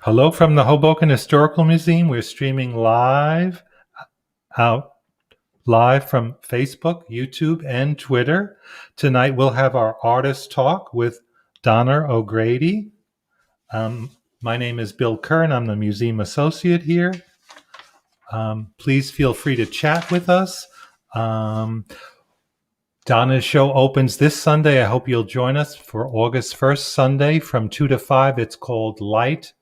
Hello from the Hoboken Historical Museum. We're streaming out live from Facebook, YouTube, and Twitter. Tonight we'll have our artist talk with Donna O'Grady. My name is Bill Curran. I'm the Museum Associate here. Please feel free to chat with us. Donna's show opens this Sunday. I hope you'll join us for August 1st, Sunday from 2 to 5. It's called Light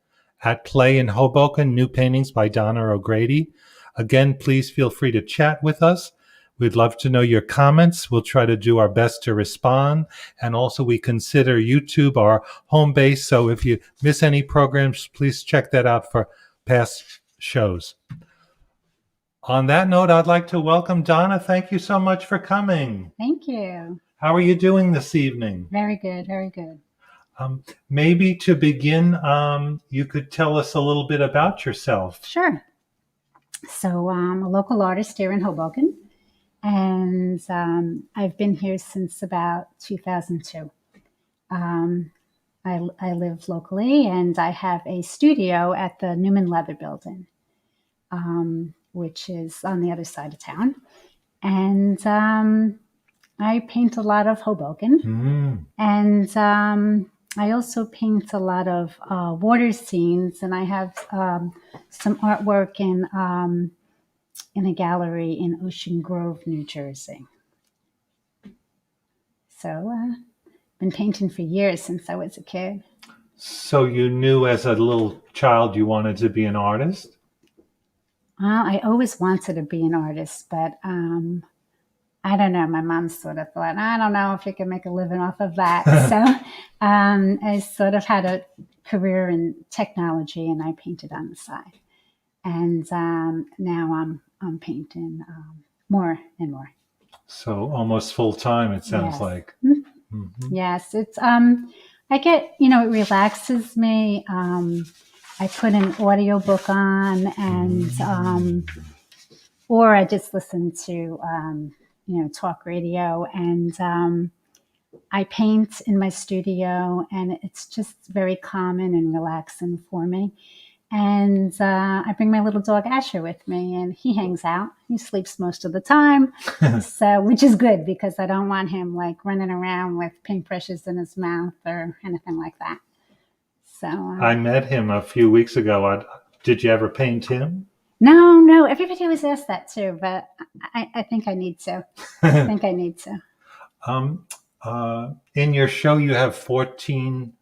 at Play in Hoboken, New Paintings by Donna O'Grady. Again, please feel free to chat with us. We'd love to know your comments. We'll try to do our best to respond. And also we consider YouTube our home base. So if you miss any programs, please check that out for past shows. On that note, I'd like to welcome Donna. Thank you so much for coming. Thank you. How are you doing this evening? Very good, very good. Maybe to begin, you could tell us a little bit about yourself. Sure. So I'm a local artist here in Hoboken, and I've been here since about 2002. I live locally, and I have a studio at the Newman Leather Building, which is on the other side of town. And I paint a lot of Hoboken. And I also paint a lot of water scenes. And I have some artwork in a gallery in Ocean Grove, New Jersey. So been painting for years, since I was a kid. So you knew as a little child you wanted to be an artist? I always wanted to be an artist, but I don't know. My mom sort of thought, I don't know if you can make a living off of that. So I sort of had a career in technology, and I painted on the side. And now I'm painting more and more. So almost full time, it sounds like. Mm-hmm. Yes, it's I get, it relaxes me. I put an audiobook on, and or I just listen to talk radio, and I paint in my studio, and it's just very calming and relaxing for me. And I bring my little dog Asher with me, and he hangs out. He sleeps most of the time, so which is good, because I don't want him like running around with paintbrushes in his mouth or anything like that. So I met him a few weeks ago. Did you ever paint him? No. Everybody always asks that too, but I think I need to. I think I need to. In your show, you have 14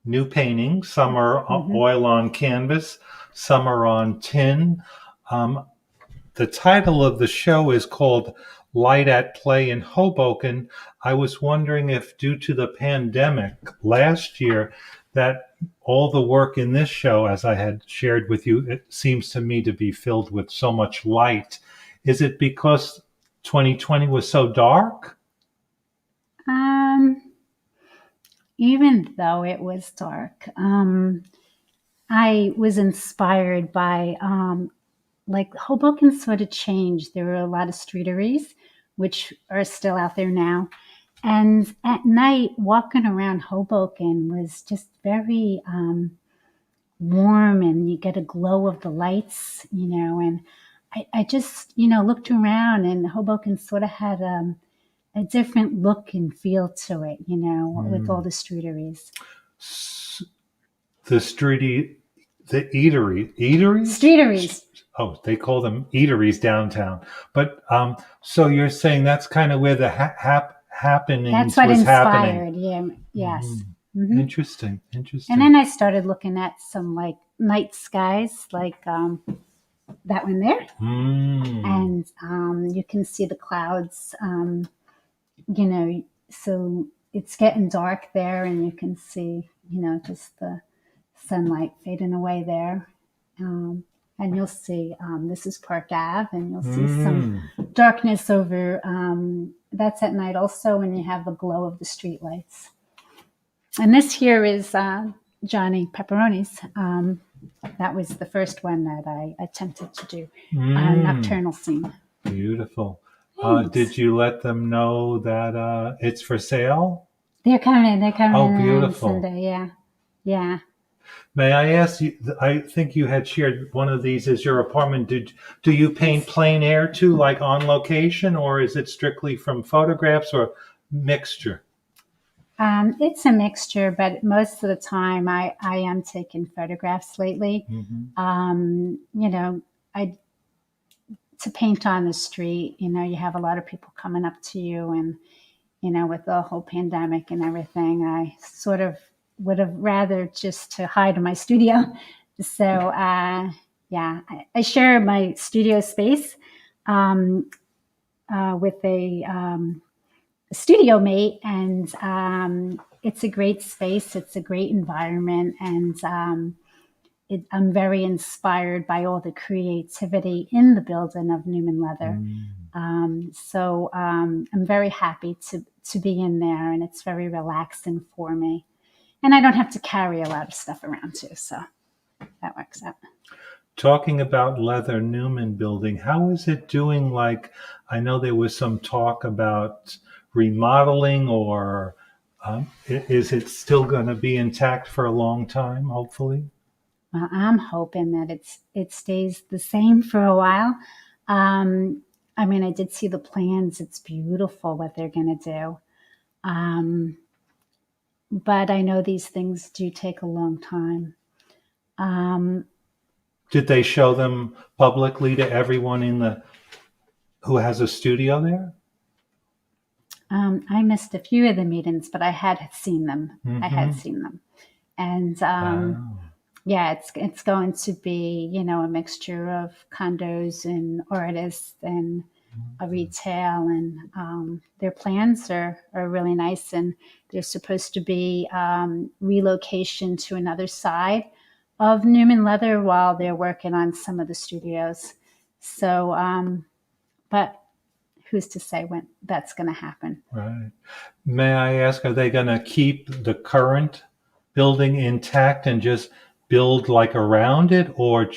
new paintings. Some are oil on canvas, some are on tin. The title of the show is called Light at Play in Hoboken. I was wondering if, due to the pandemic last year, that all the work in this show, as I had shared with you, it seems to me to be filled with so much light. Is it because 2020 was so dark? Even though it was dark, I was inspired by, Hoboken sort of changed. There were a lot of streeteries, which are still out there now. And at night, walking around Hoboken was just very warm, and you get a glow of the lights, and I just, looked around, and Hoboken sort of had a different look and feel to it, with all the streeteries. The eateries? Streeteries. Oh, they call them eateries downtown. But so you're saying that's kind of where the happenings That's what was inspired, happening. Yes. Mm-hmm. Interesting. And then I started looking at some like night skies, like that one there. And you can see the clouds, so it's getting dark there, and you can see, just the sunlight fading away there. And you'll see, this is Park Ave, and you'll see some darkness over, that's at night also, when you have the glow of the street lights. And this here is Johnny Pepperoni's. That was the first one that I attempted to do, a nocturnal scene. Beautiful. Did you let them know that it's for sale? They're coming. Oh, beautiful. On Sunday, yeah. May I ask you, I think you had shared one of these as your apartment. Do you paint plein air too, like on location, or is it strictly from photographs or mixture? It's a mixture, but most of the time I am taking photographs lately. You know, I to paint on the street, you have a lot of people coming up to you, and with the whole pandemic and everything, I sort of would have rather just to hide in my studio. So, yeah, I share my studio space with a studio mate, and it's a great space. It's a great environment, and I'm very inspired by all the creativity in the building of Newman Leather. So I'm very happy to be in there, and it's very relaxing for me. And I don't have to carry a lot of stuff around too, so that works out. Talking about Leather Newman building, how is it doing? Like, I know there was some talk about remodeling, or is it still going to be intact for a long time, hopefully? Well, I'm hoping that it stays the same for a while. I mean, I did see the plans. It's beautiful what they're going to do. But I know these things do take a long time. Did they show them publicly to everyone who has a studio there? I missed a few of the meetings, but I had seen them. I had seen them. And yeah, it's going to be, a mixture of condos and artists and a retail, and their plans are really nice, and there's supposed to be relocation to another side of Newman Leather while they're working on some of the studios. So, but who's to say when that's going to happen? Right. May I ask, are they going to keep the current building intact and just build like around it, or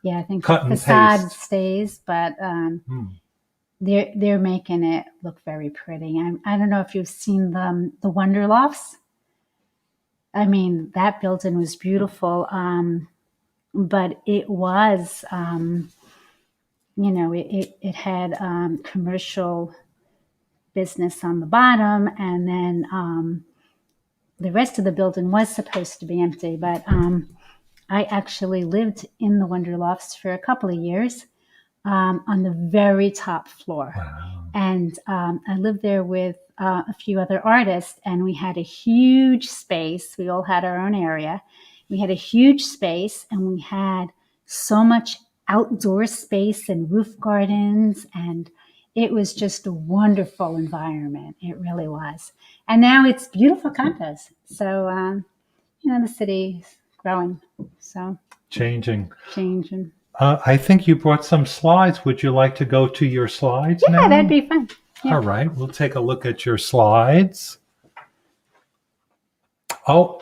yeah, I think cut the and facade paste? stays, but they're making it look very pretty. I don't know if you've seen the Wonder Lofts. I mean, that building was beautiful, but it was, it had commercial business on the bottom, and then the rest of the building was supposed to be empty. But I actually lived in the Wonder Lofts for a couple of years on the very top floor. Wow. And I lived there with a few other artists, and we had a huge space. We all had our own area. We had a huge space, and we had so much outdoor space and roof gardens, and it was just a wonderful environment. It really was. And now it's beautiful condos. So, the city is growing. So Changing. I I think you brought some slides. Would you like to go to your slides now? Yeah, that'd be fun. Yeah. All right, we'll take a look at your slides. Oh,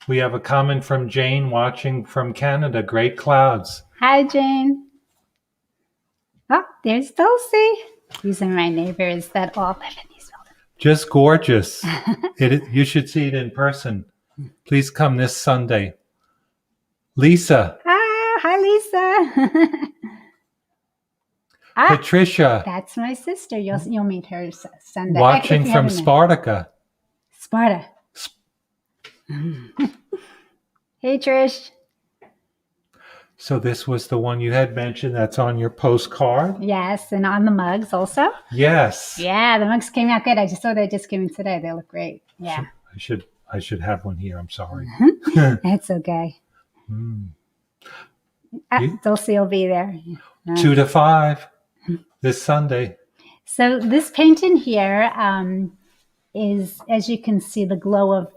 we have a comment from Jane watching from Canada. Great clouds. Hi, Jane. Oh, there's Dulcie. These are my neighbors that all live in these buildings. Just gorgeous. You should see it in person. Please come this Sunday. Lisa. Hi, Lisa. Patricia. That's my sister. You'll meet her Sunday. Watching from Sparta. Sparta. Hey, Trish. So this was the one you had mentioned that's on your postcard? Yes, and on the mugs also. Yes. Yeah, the mugs came out good. I just saw they just came in today. They look great. Yeah. I should have one here. I'm sorry. That's okay. Dulcie will be there. 2 to 5 this Sunday. So this painting here is, as you can see, the glow of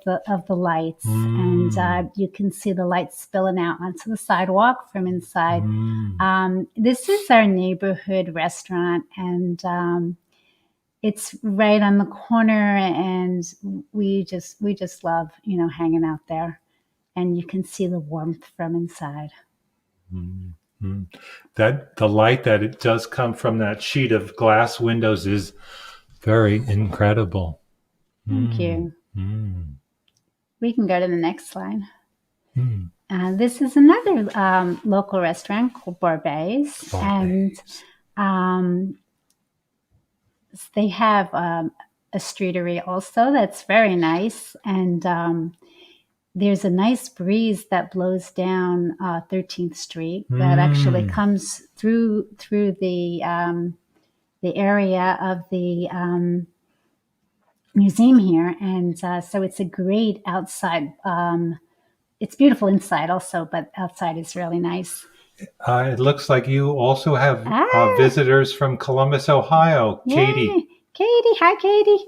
the lights, and you can see the lights spilling out onto the sidewalk from inside. This is our neighborhood restaurant, and it's right on the corner, and we just love hanging out there, and you can see the warmth from inside. That the light that it does come from that sheet of glass windows is very incredible. Thank you. We can go to the next slide. This is another local restaurant called Barbaes, and they have a streetery also that's very nice, and there's a nice breeze that blows down 13th Street that actually comes through the area of the museum here, and so it's a great outside. It's beautiful inside also, but outside is really nice. It looks like you also have visitors from Columbus, Ohio. Yay. Katie. Katie. Hi, Katie.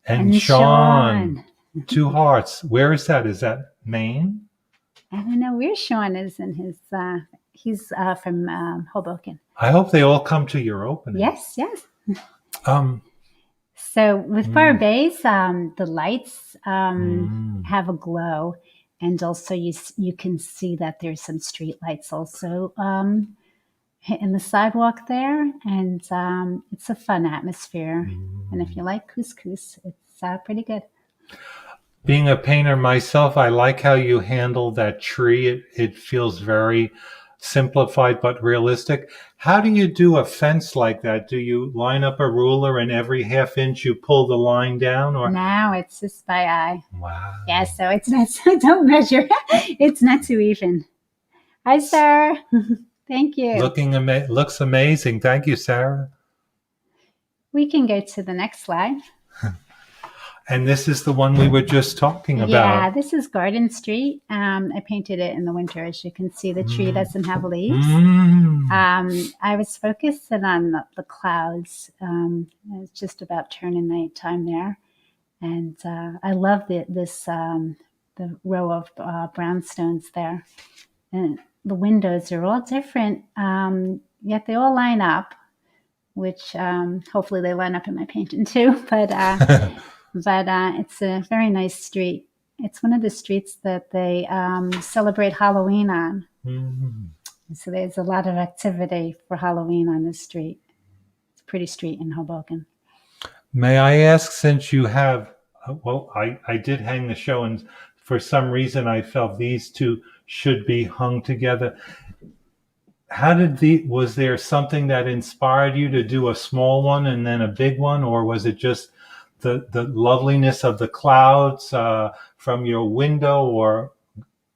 And Sean. 2 hearts. Where is that? Is that Maine? I don't know where Sean is in his, he's from Hoboken. I hope they all come to your opening. Yes. So with Barbaes, the lights have a glow, and also you can see that there's some street lights also in the sidewalk there, and it's a fun atmosphere. And if you like couscous, it's pretty good. Being a painter myself, I like how you handle that tree. It feels very simplified but realistic. How do you do a fence like that? Do you line up a ruler and every half inch you pull the line down? Or no, it's just by eye. Wow. Yeah, so it's not. So don't measure. It's not too even. Hi, Sarah. Thank you. Looks amazing. Thank you, Sarah. We can go to the next slide. And this is the one we were just talking about. Yeah, this is Garden Street. I painted it in the winter. As you can see, the tree doesn't have leaves. I was focusing on the clouds. It's just about turning nighttime there. And I love the row of brownstones there. And the windows are all different, yet they all line up, which hopefully they line up in my painting too. But it's a very nice street. It's one of the streets that they celebrate Halloween on. So there's a lot of activity for Halloween on this street. It's a pretty street in Hoboken. May I ask, since you have, I did hang the show, and for some reason I felt these two should be hung together. Was there something that inspired you to do a small one and then a big one, or was it just the loveliness of the clouds from your window, or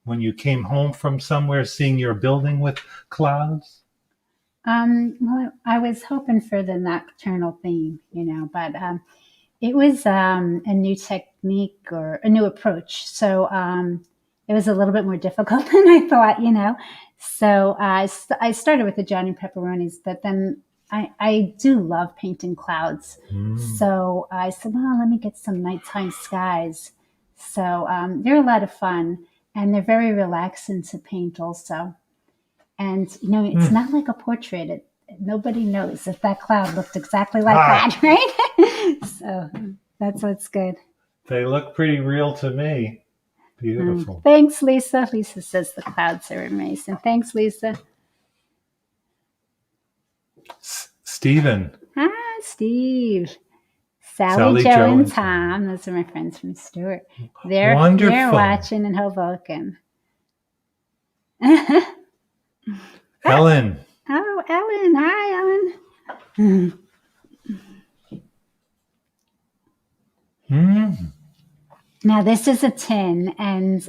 when you came home from somewhere seeing your building with clouds? Well, I was hoping for the nocturnal theme, but it was a new technique or a new approach. So it was a little bit more difficult than I thought, So I started with the Johnny Pepperonis, but then I do love painting clouds. So I said, well, let me get some nighttime skies. So they're a lot of fun, and they're very relaxing to paint also. And, it's not like a portrait. Nobody knows if that cloud looked exactly like that, right? So that's what's good. They look pretty real to me. Beautiful. Thanks, Lisa. Lisa says the clouds are amazing. Thanks, Lisa. Stephen. Hi, Steve. Sally, Joe, and Tom. Those are my friends from Stewart. They're watching in Hoboken. Ellen. Oh, Ellen. Hi, Ellen. Now, this is a tin, and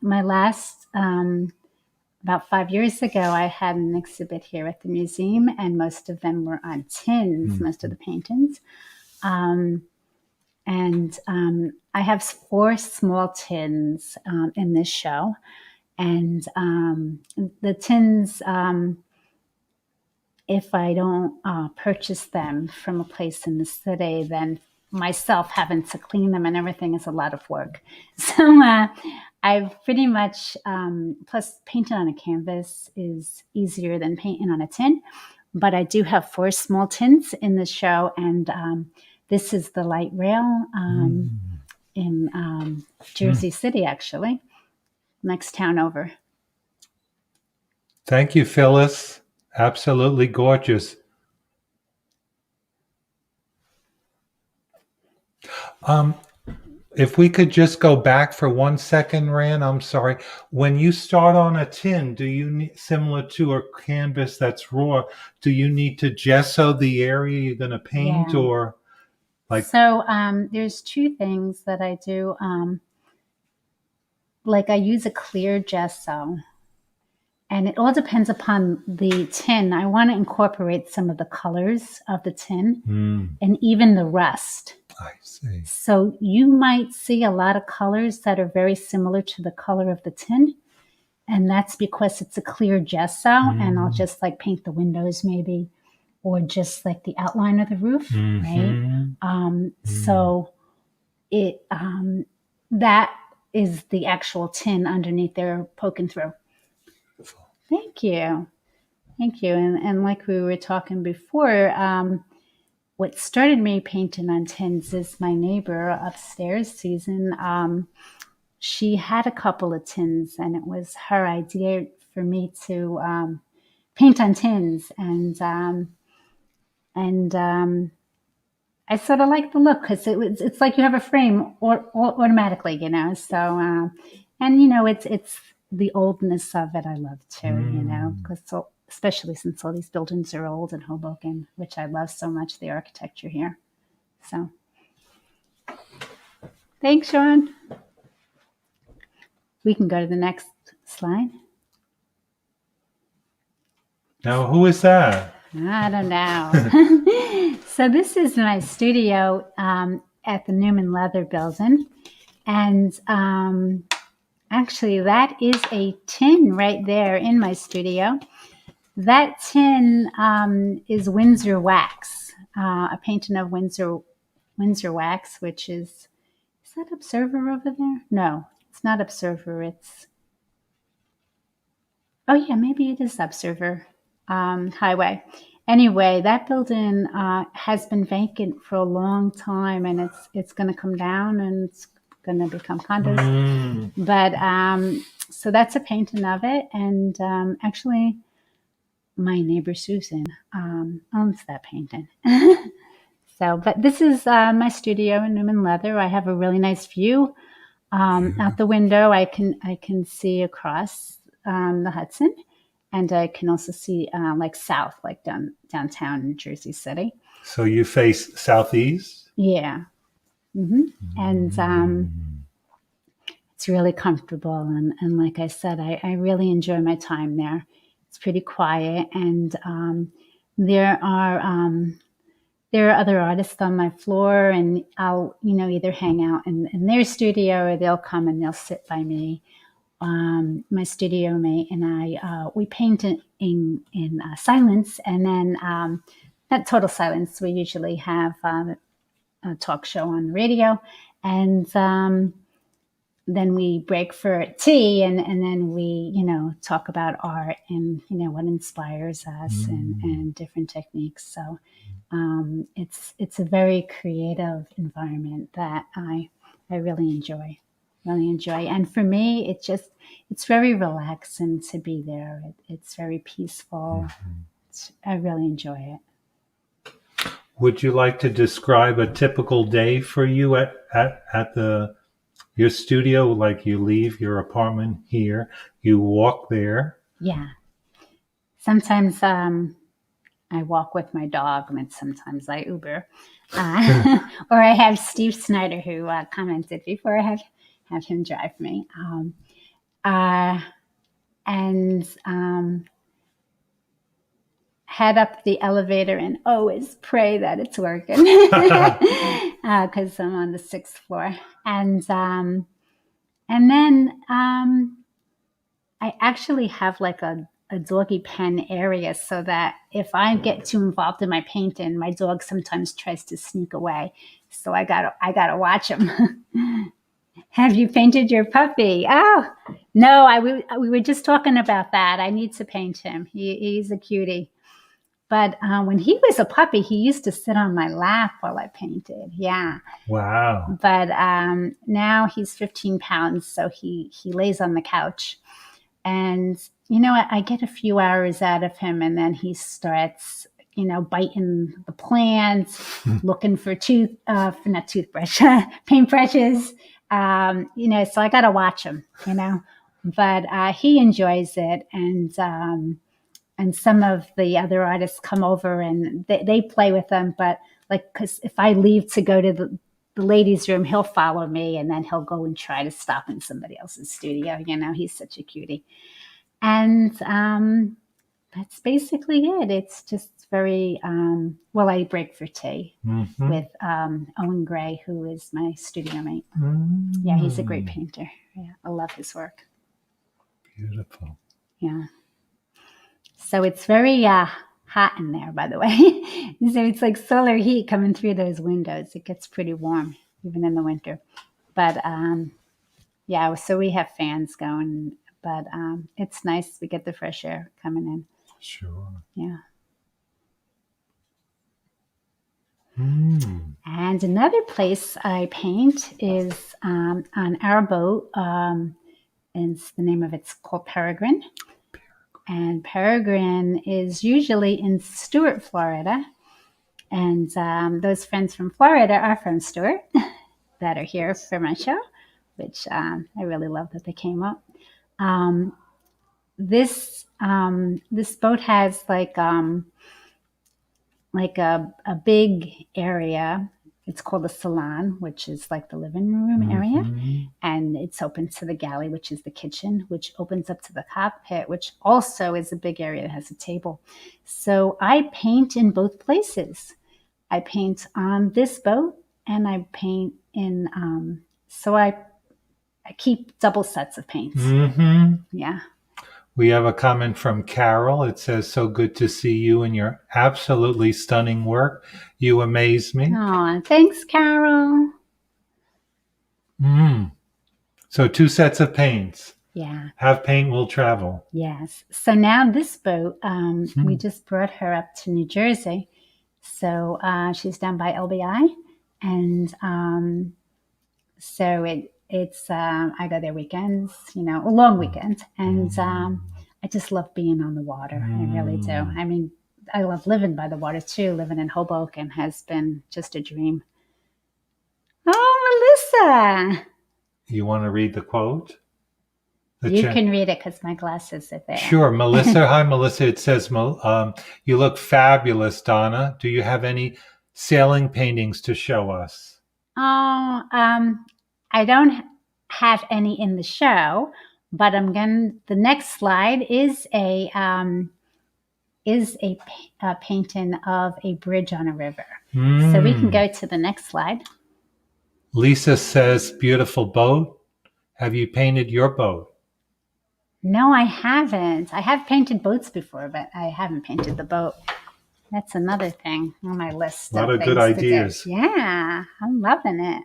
my last, about 5 years ago, I had an exhibit here at the museum, and most of them were on tins, most of the paintings. And I have 4 small tins in this show. And the tins, if I don't purchase them from a place in the city, then myself having to clean them and everything is a lot of work. So I've pretty much, plus painting on a canvas is easier than painting on a tin. But I do have 4 small tins in the show, and this is the light rail in Jersey City, actually. Next town over. Thank you, Phyllis. Absolutely gorgeous. If we could just go back for 1 second, Rand, I'm sorry. When you start on a tin, do you need, similar to a canvas that's raw, do you need to gesso the area you're going to paint, Yeah. or like? So there's two things that I do. Like I use a clear gesso, and it all depends upon the tin. I want to incorporate some of the colors of the tin and even the rust. I see. So you might see a lot of colors that are very similar to the color of the tin. And that's because it's a clear gesso, and I'll just like paint the windows maybe, or just like the outline of the roof, right? So it that is the actual tin underneath there poking through. Thank you. Thank you. And like we were talking before, what started me painting on tins is my neighbor upstairs, Susan. She had a couple of tins, and it was her idea for me to paint on tins. And I sort of like the look because it's like you have a frame or automatically, you know. So and you know it's the oldness of it I love too, you know, because especially since all these buildings are old in Hoboken, which I love so much, the architecture here. So thanks, Sean. We can go to the next slide. Now, who is that? I don't know. So this is my studio at the Newman Leather Building. And actually, that is a tin right there in my studio. That tin is Windsor wax, a painting of Windsor wax, which is that Observer over there? No, it's not Observer. It's, oh yeah, maybe it is Observer Highway. Anyway, that building has been vacant for a long time, and it's going to come down and it's going to become condos. But so that's a painting of it, and actually, my neighbor Susan owns that painting. So, but this is my studio in Newman Leather. I have a really nice view out the window. I can see across the Hudson, and I can also see like south, like downtown in Jersey City. So you face southeast? Yeah. And it's really comfortable. And like I said, I really enjoy my time there. It's pretty quiet, and there are other artists on my floor, and I'll either hang out in their studio, or they'll come and they'll sit by me. My studio mate and I, we paint in silence, and then not total silence. We usually have a talk show on the radio, and then we break for tea, and then we talk about art and what inspires us and different techniques. So it's a very creative environment that I really enjoy. And for me, it's very relaxing to be there. It's very peaceful. I really enjoy it. Would you like to describe a typical day for you at your studio? Like, you leave your apartment here, you walk there. Yeah. Sometimes I walk with my dog, and sometimes I Uber. Or I have Steve Snyder, who commented before. I have him drive me. And head up the elevator and always pray that it's working because I'm on the 6th floor. And then I actually have like a doggy pen area, so that if I get too involved in my painting, my dog sometimes tries to sneak away. So I gotta watch him. Have you painted your puppy? Oh, no, we were just talking about that. I need to paint him. He's a cutie. But when he was a puppy, he used to sit on my lap while I painted. Yeah. Wow. But now he's 15 pounds, so he lays on the couch. And, I get a few hours out of him, and then he starts biting the plants, looking for not toothbrush, paintbrushes. So I got to watch him, but he enjoys it. And some of the other artists come over and they play with them. But because if I leave to go to the ladies' room, he'll follow me and then he'll go and try to stop in somebody else's studio. He's such a cutie. And that's basically it. It's just very, I break for tea with Owen Gray, who is my studio mate. Yeah, he's a great painter. Yeah, I love his work. Beautiful. Yeah. So it's very hot in there, by the way. So it's like solar heat coming through those windows. It gets pretty warm, even in the winter. But so we have fans going. But it's nice. We get the fresh air coming in. Sure. Yeah. And another place I paint is on our boat. And the name of it's called Peregrine. And Peregrine is usually in Stuart, Florida. And those friends from Florida are from Stuart that are here for my show, which I really love that they came up. This boat has like a big area. It's called the salon, which is like the living room area. And it's open to the galley, which is the kitchen, which opens up to the cockpit, which also is a big area that has a table. So I paint in both places. I paint on this boat and I paint in, so I keep double sets of paints. Yeah. We have a comment from Carol. It says, "So good to see you and your absolutely stunning work. You amaze me." Oh, thanks, Carol. So 2 sets of paints. Yeah. Have paint will travel. Yes. So now this boat, we just brought her up to New Jersey. So she's down by LBI. And so it's I go there weekends, a long weekend. And I just love being on the water. I really do. I mean, I love living by the water too. Living in Hoboken has been just a dream. Oh, Melissa. You want to read the quote? You can read it because my glasses are there. Sure. Melissa. Hi, Melissa. It says, "You look fabulous, Donna. Do you have any sailing paintings to show us?" Oh, I don't have any in the show, but the next slide is a painting of a bridge on a river. So we can go to the next slide. Lisa says, "Beautiful boat. Have you painted your boat?" No, I haven't. I have painted boats before, but I haven't painted the boat. That's another thing on my list. A lot of good ideas. Yeah, I'm loving it.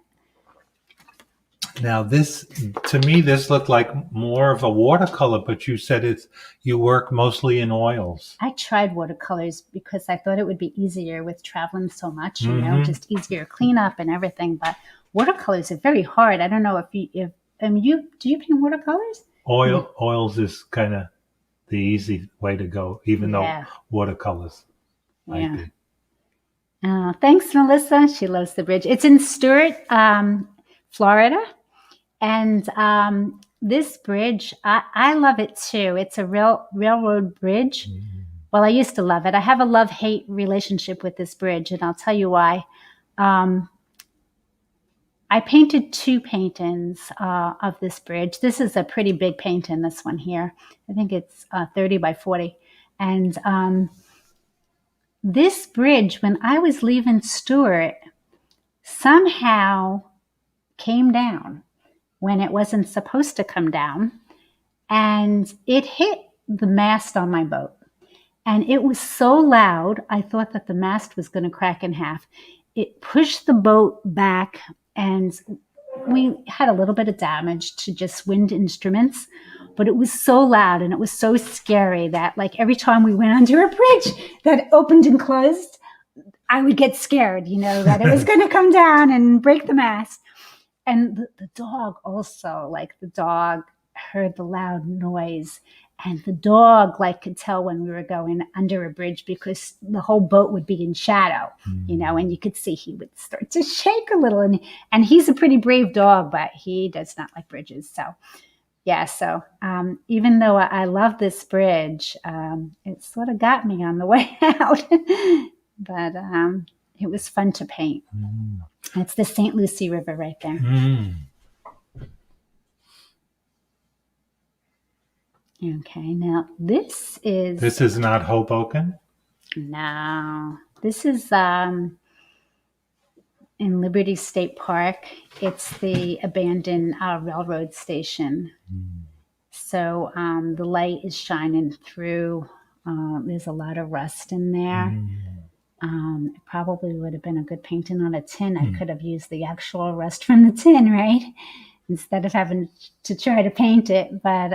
Now, to me, this looked like more of a watercolor, but you said you work mostly in oils. I tried watercolors because I thought it would be easier with traveling so much, just easier cleanup and everything. But watercolors are very hard. I don't know do you paint watercolors? Oils is kind of the easy way to go, even though watercolors might be. Thanks, Melissa. She loves the bridge. It's in Stuart, Florida. And this bridge, I love it too. It's a railroad bridge. Well, I used to love it. I have a love-hate relationship with this bridge, and I'll tell you why. I painted 2 paintings of this bridge. This is a pretty big painting, this one here. I think it's 30 by 40. And this bridge, when I was leaving Stuart, somehow came down when it wasn't supposed to come down. And it hit the mast on my boat. And it was so loud, I thought that the mast was going to crack in half. It pushed the boat back, and we had a little bit of damage to just wind instruments, but it was so loud and it was so scary that like every time we went under a bridge that opened and closed, I would get scared, that it was going to come down and break the mast. And the dog also, the dog heard the loud noise And the dog could tell when we were going under a bridge because the whole boat would be in shadow, and you could see he would start to shake a little. And he's a pretty brave dog, but he does not like bridges. So, yeah. So even though I love this bridge, it sort of got me on the way out. But it was fun to paint. It's the St. Lucie River right there. Okay, now this is not Hoboken? No. This is in Liberty State Park. It's the abandoned railroad station. So the light is shining through. There's a lot of rust in there. It probably would have been a good painting on a tin. I could have used the actual rust from the tin, right? Instead of having to try to paint it. But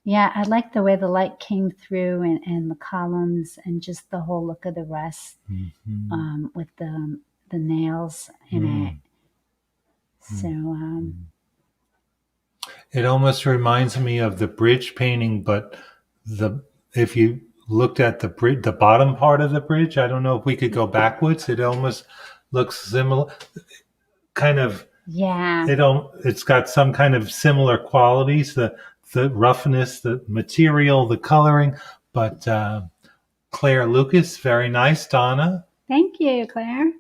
yeah, I like the way the light came through and the columns and just the whole look of the rust with the nails in it. So it almost reminds me of the bridge painting, but if you looked at the bridge, the bottom part of the bridge, I don't know if we could go backwards. It almost looks similar, kind of. Yeah. It's got some kind of similar qualities. The roughness, the material, the coloring, but Claire Lucas, very nice. Donna. Thank you, Claire.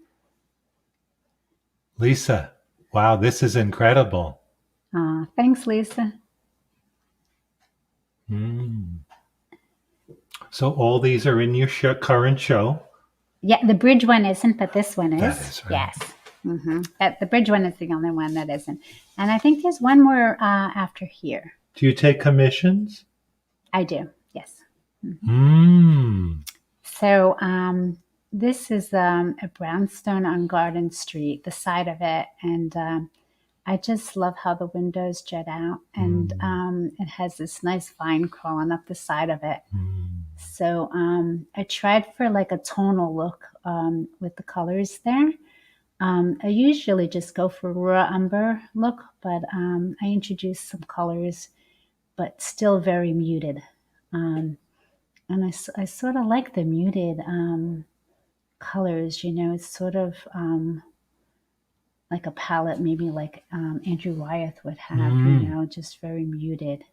Lisa, wow, this is incredible. Thanks, Lisa. So all these are in your current show? Yeah, the bridge one isn't, but this one is. That is right. Yes. The bridge one is the only one that isn't. And I think there's one more after here. Do you take commissions? I do, yes. So this is a brownstone on Garden Street, the side of it. And I just love how the windows jut out. And it has this nice vine crawling up the side of it. So I tried for like a tonal look with the colors there. I usually just go for raw umber look, but I introduced some colors, but still very muted. And I sort of like the muted colors, it's sort of like a palette, maybe like Andrew Wyeth would have, just very muted.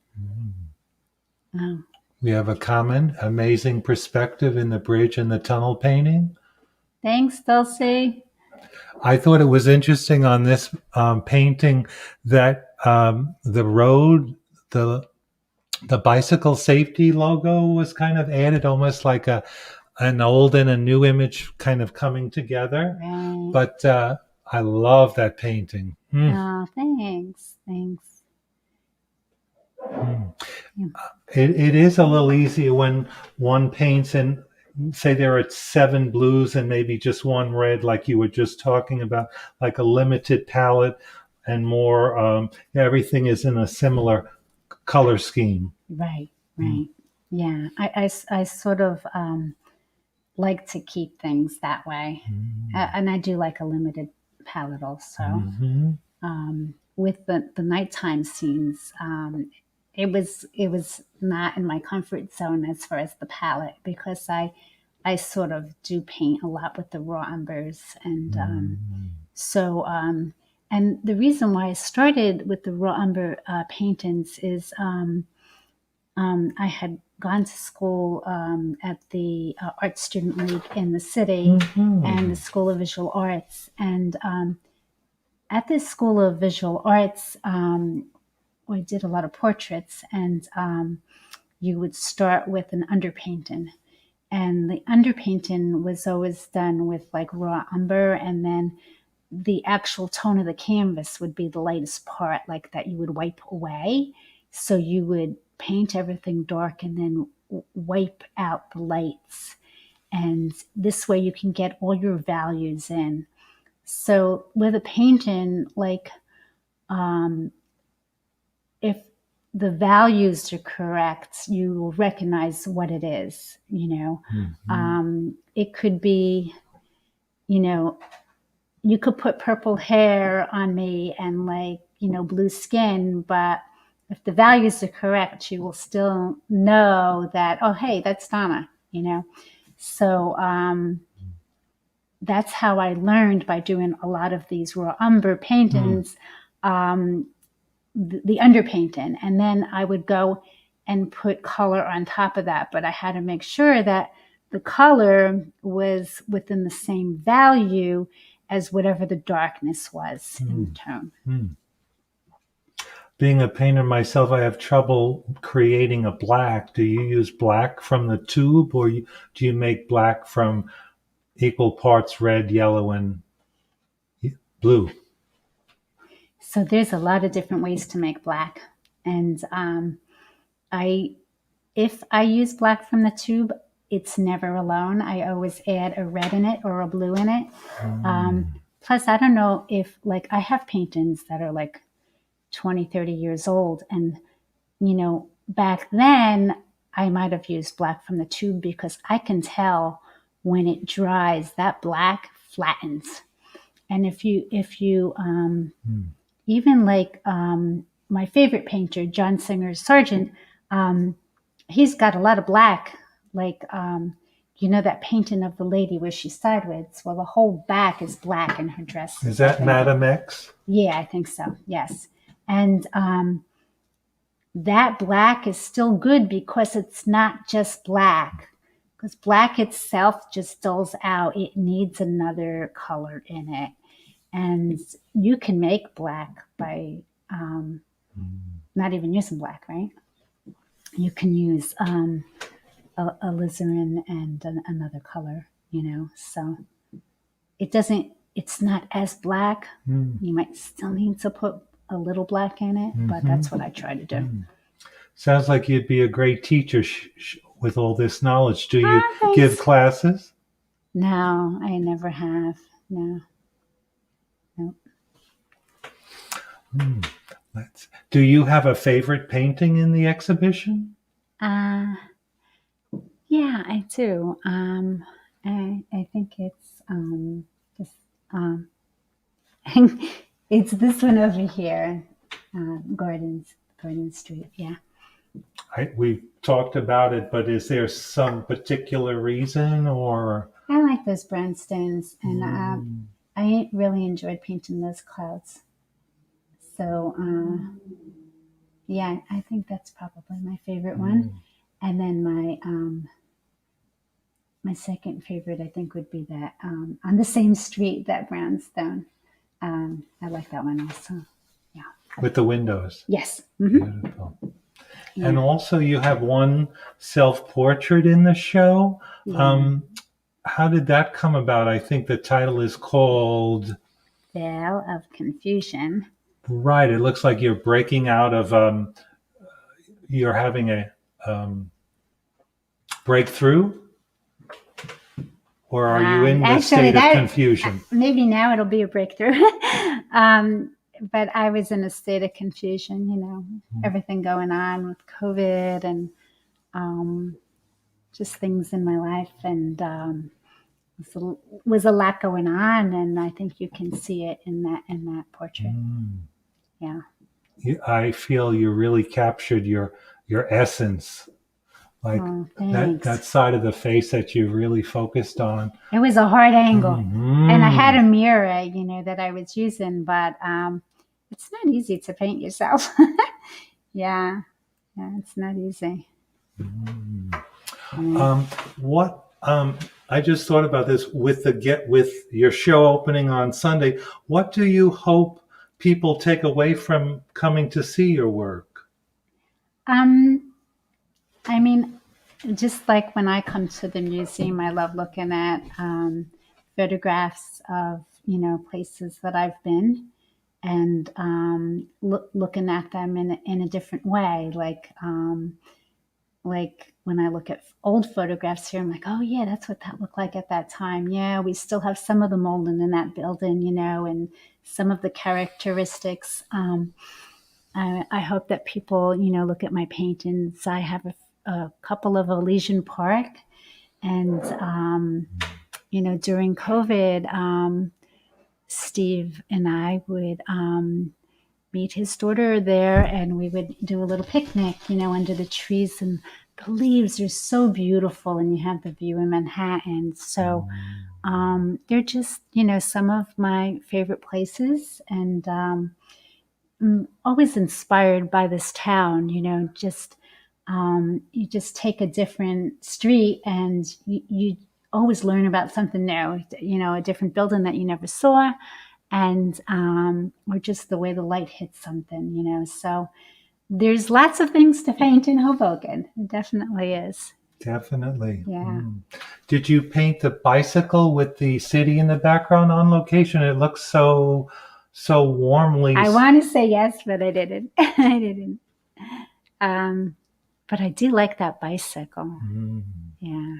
We have a comment, amazing perspective in the bridge and the tunnel painting. Thanks, Dulcie. I thought it was interesting on this painting that the road, the bicycle safety logo was kind of added, almost like an old and a new image kind of coming together. Right. But I love that painting. Oh, thanks. It is a little easier when one paints and say there are 7 blues and maybe just one red, like you were just talking about, like a limited palette and more. Everything is in a similar color scheme. Right. Yeah, I sort of like to keep things that way, and I do like a limited palette also. With the nighttime scenes, it was not in my comfort zone as far as the palette, because I sort of do paint a lot with the raw umbers, and and the reason why I started with the raw umber paintings is I had gone to school at the Art Student League in the city and the School of Visual Arts. And at this School of Visual Arts, we did a lot of portraits, and you would start with an underpainting. And the underpainting was always done with like raw umber, and then the actual tone of the canvas would be the lightest part, like that you would wipe away. So you would paint everything dark and then wipe out the lights. And this way you can get all your values in. So with a painting, like if the values are correct, you will recognize what it is, It could be, you could put purple hair on me and blue skin, but if the values are correct, she will still know that, oh, hey, that's Donna, So that's how I learned, by doing a lot of these raw umber paintings, the underpainting. And then I would go and put color on top of that. But I had to make sure that the color was within the same value as whatever the darkness was in the tone. Being a painter myself, I have trouble creating a black. Do you use black from the tube, or do you make black from equal parts red, yellow, and blue? So there's a lot of different ways to make black. And if I use black from the tube, it's never alone. I always add a red in it or a blue in it. Plus, I don't know if, like, I have paintings that are like 20, 30 years old. And, back then I might have used black from the tube because I can tell when it dries, that black flattens. And if you even like my favorite painter, John Singer Sargent, he's got a lot of black, like, that painting of the lady where she's sideways. Well, the whole back is black in her dress. Is that Madame X? Yeah, I think so. Yes. And that black is still good because it's not just black. Because black itself just dulls out. It needs another color in it. And you can make black by not even using black, right? You can use alizarin and another color, So it's not as black. You might still need to put a little black in it, but that's what I try to do. Sounds like you'd be a great teacher with all this knowledge. Do you give classes? No, I never have. No. Nope. Do you have a favorite painting in the exhibition? Yeah, I do. I think it's it's this one over here, Garden Street. Yeah. We've talked about it, but is there some particular reason, or? I like those brownstones, and I really enjoyed painting those clouds. So, yeah, I think that's probably my favorite one. And then my second favorite, I think, would be that on the same street, that brownstone. I like that one also. Yeah. With the windows. Yes. Beautiful. Yeah. And also you have one self-portrait in the show. Yeah. How did that come about? I think the title is called Veil of Confusion. Right. It looks like you're breaking out of, you're having a breakthrough? Or are you in the state of confusion? Maybe now it'll be a breakthrough. But I was in a state of confusion, everything going on with COVID and just things in my life. And was a lot going on. And I think you can see it in that portrait. Yeah. I feel you really captured your essence. Like that side of the face that you really focused on. It was a hard angle. And I had a mirror, that I was using, but it's not easy to paint yourself. Yeah, it's not easy. I just thought about this with your show opening on Sunday. What do you hope people take away from coming to see your work? I mean, just like when I come to the museum, I love looking at photographs of, places that I've been, and looking at them in a different way. Like when I look at old photographs here, I'm like, oh yeah, that's what that looked like at that time. Yeah, we still have some of the molding in that building, and some of the characteristics. I hope that people, look at my paintings. I have a couple of Elysian Park, and during COVID, Steve and I would meet his daughter there, and we would do a little picnic, under the trees, and the leaves are so beautiful, and you have the view in Manhattan. So they're just, some of my favorite places, and I'm always inspired by this town, just you just take a different street and you always learn about something new, a different building that you never saw, and or just the way the light hits something, so there's lots of things to paint in Hoboken. It definitely is. Definitely. Yeah. Did you paint the bicycle with the city in the background on location? It looks so warmly. I want to say yes, but I didn't. I didn't. But I do like that bicycle. Yeah.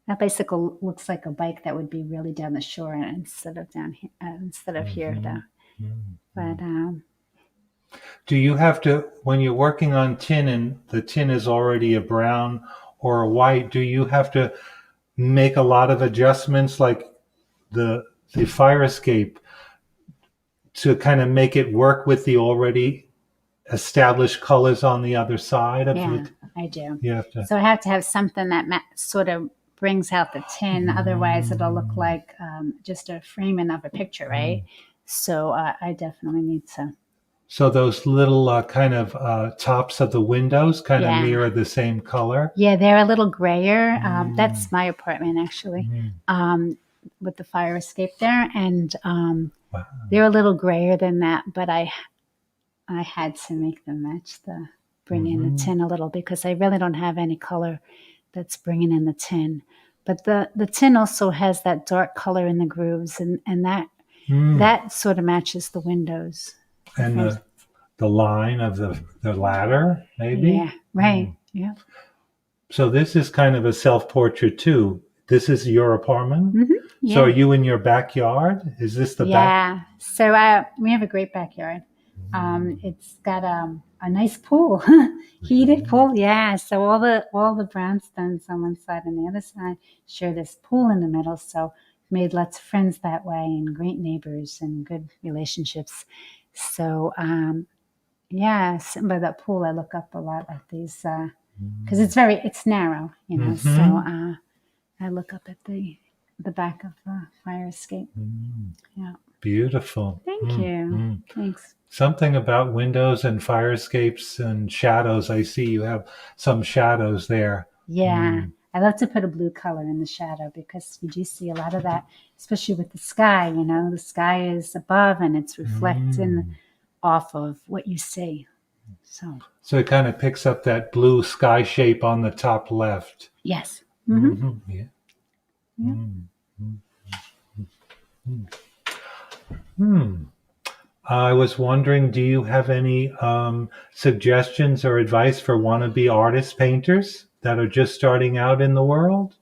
That bicycle looks like a bike that would be really down the shore instead of down here, here, though. But do you have to, when you're working on tin and the tin is already a brown or a white, do you have to make a lot of adjustments, like the fire escape, to kind of make it work with the already established colors on the other side of it? I do. You have to. So I have to have something that sort of brings out the tin. Otherwise, it'll look like just a framing of a picture, right? So I definitely need to. So those little kind of tops of the windows kind of mirror the same color? Yeah, they're a little grayer. That's my apartment, actually, with the fire escape there. And they're a little grayer than that, but I had to make them match bring in the tin a little, because I really don't have any color that's bringing in the tin. But the tin also has that dark color in the grooves, and that sort of matches the windows. And the line of the ladder, maybe? Yeah, right. Yeah. So this is kind of a self-portrait too. This is your apartment? Yeah. So are you in your backyard? Is this the back? Yeah. So we have a great backyard. It's got a nice pool, heated pool. Yeah. So all the brownstones on one side and the other side share this pool in the middle. So made lots of friends that way, and great neighbors and good relationships. So, by that pool, I look up a lot at these, because it's narrow, so I look up at the back of the fire escape. Yeah. Beautiful. Thank you. Thanks. Something about windows and fire escapes and shadows. I see you have some shadows there. Yeah. I love to put a blue color in the shadow, because we do see a lot of that, especially with the sky. The sky is above and it's reflecting off of what you see. So it kind of picks up that blue sky shape on the top left. Yes. Yeah. I was wondering, do you have any suggestions or advice for wannabe artist painters that are just starting out in the world?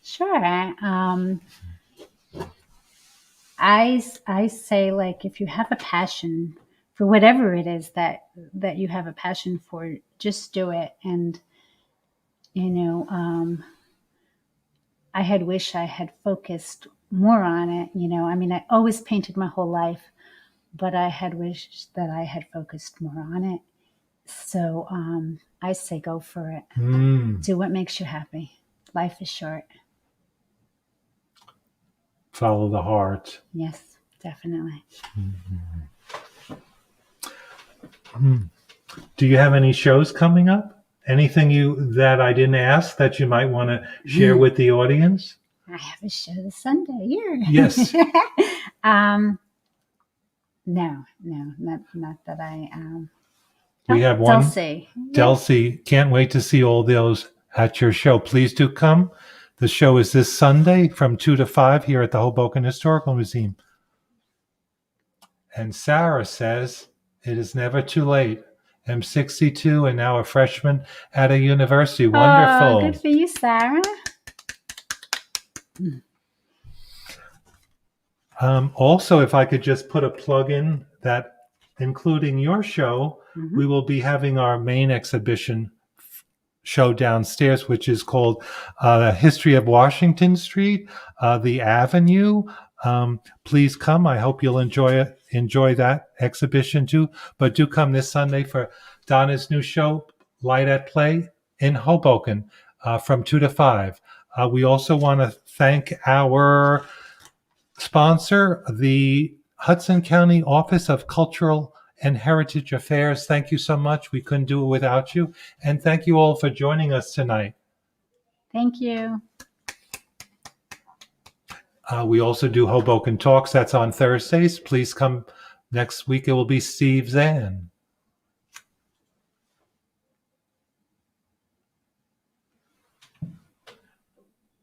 Sure. I say, like, if you have a passion for whatever it is that you have a passion for, just do it. And I had wished I had focused more on it. I always painted my whole life, but I had wished that I had focused more on it. So I say go for it. Do what makes you happy. Life is short. Follow the heart. Yes, definitely. Do you have any shows coming up? Anything that I didn't ask that you might want to share with the audience? I have a show this Sunday here. Yes. No, not that I. We have one. Dulcie. Dulcie, can't wait to see all those at your show. Please do come. The show is this Sunday from 2 to 5 here at the Hoboken Historical Museum. And Sarah says, it is never too late. I'm 62 and now a freshman at a university. Wonderful. Oh, good for you, Sarah. Also, if I could just put a plug in that, including your show, we will be having our main exhibition show downstairs, which is called History of Washington Street, the Avenue, Please come. I hope you'll enjoy that exhibition too. But do come this Sunday for Donna's new show, Light at Play, in Hoboken from 2 to 5. We also want to thank our sponsor, the Hudson County Office of Cultural and Heritage Affairs. Thank you so much. We couldn't do it without you. And thank you all for joining us tonight. Thank you. We also do Hoboken Talks. That's on Thursdays. Please come next week. It will be Steve Zahn.